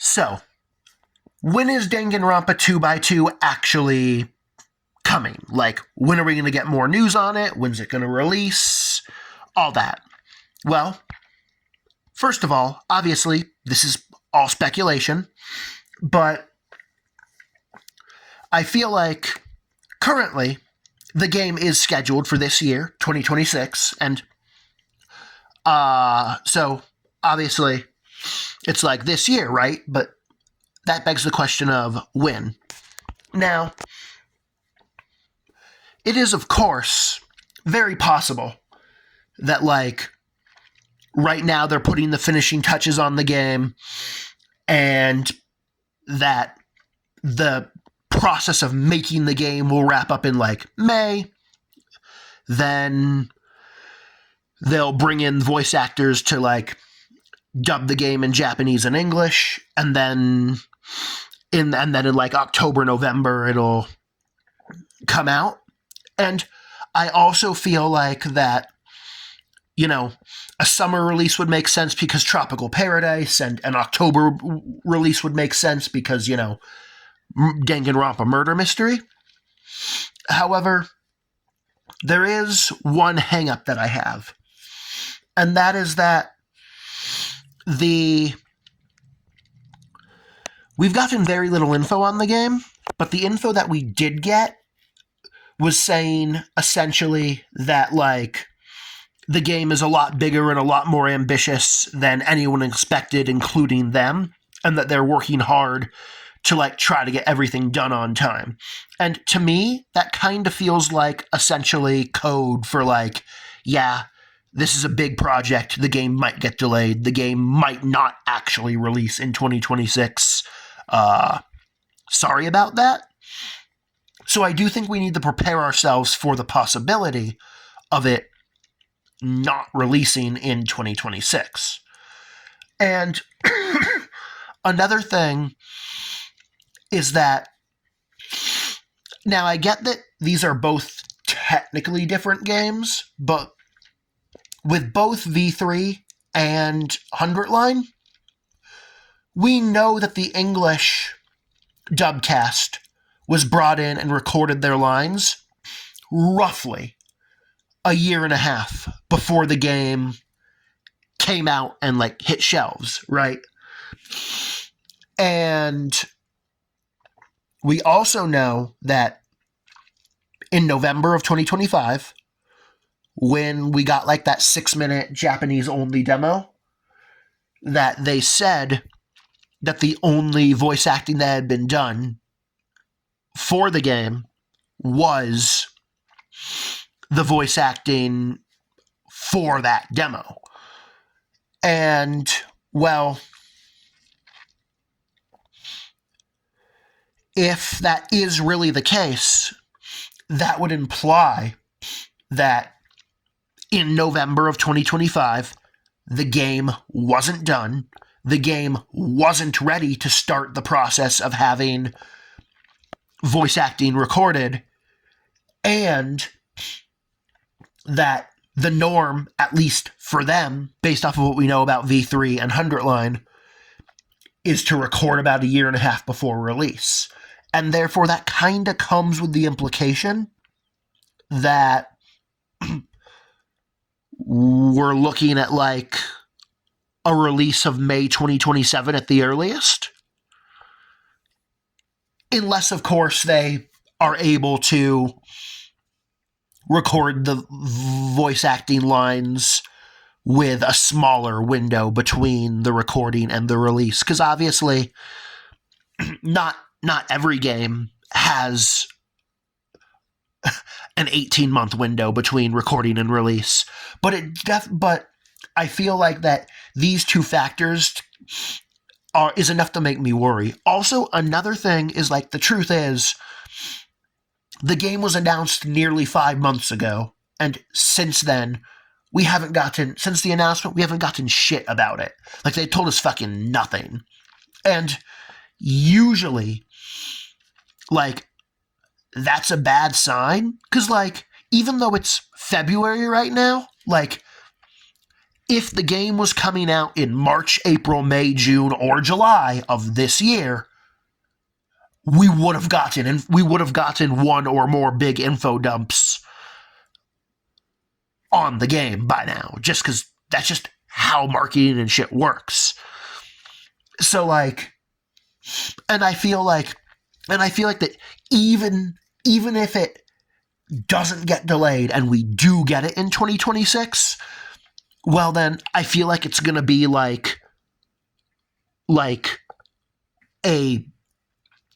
So, when is Danganronpa 2x2 actually coming? Like, when are we going to get more news on it? When's it going to release? All that. Well, first of all, obviously, this is all speculation, but I feel like currently the game is scheduled for this year, 2026, and so obviously it's like this year, right? But that begs the question of when. Now, it is, of course, very possible that, like, right now they're putting the finishing touches on the game and that the process of making the game will wrap up in, like, May. Then they'll bring in voice actors to, like, dub the game in Japanese and English, and then in like October, November, it'll come out. And I also feel like that, you know, a summer release would make sense because Tropical Paradise, and an October release would make sense because, you know, Danganronpa Murder Mystery. However, there is one hang-up that I have, and that is that we've gotten very little info on the game, but the info that we did get was saying essentially that, like, the game is a lot bigger and a lot more ambitious than anyone expected, including them, and that they're working hard to, like, try to get everything done on time. And to me, that kind of feels like essentially code for, like, yeah, this is a big project, the game might get delayed, the game might not actually release in 2026. Sorry about that. So I do think we need to prepare ourselves for the possibility of it not releasing in 2026. And another thing is that, now I get that these are both technically different games, but with both V3 and 100 Line, we know that the English dubcast was brought in and recorded their lines roughly a year and a half before the game came out and, like, hit shelves, right? And we also know that in November of 2025, when we got, like, that 6-minute Japanese-only demo, that they said that the only voice acting that had been done for the game was the voice acting for that demo. And, well, if that is really the case, that would imply that in November of 2025, the game wasn't done, the game wasn't ready to start the process of having voice acting recorded, and that the norm, at least for them, based off of what we know about V3 and 100 Line, is to record about a year and a half before release. And therefore, that kind of comes with the implication that we're looking at, like, a release of May 2027 at the earliest. Unless, of course, they are able to record the voice acting lines with a smaller window between the recording and the release. Because obviously, not every game has an 18-month window between recording and release. But I feel like that these two factors is enough to make me worry. Also, another thing is, like, the truth is, the game was announced nearly 5 months ago, and since then, since the announcement, we haven't gotten shit about it. Like, they told us fucking nothing. And usually, like, that's a bad sign, because, like, even though it's February right now, like, if the game was coming out in March, April, May, June, or July of this year, we would have gotten one or more big info dumps on the game by now, just because that's just how marketing and shit works. So like, and I feel like that even if it doesn't get delayed and we do get it in 2026, well then I feel like it's gonna be like a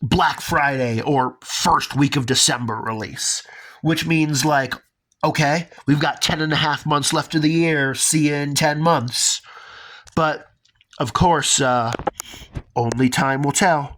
Black Friday or first week of December release, which means like, okay, we've got 10 and a half months left of the year, see you in 10 months. But of course, only time will tell.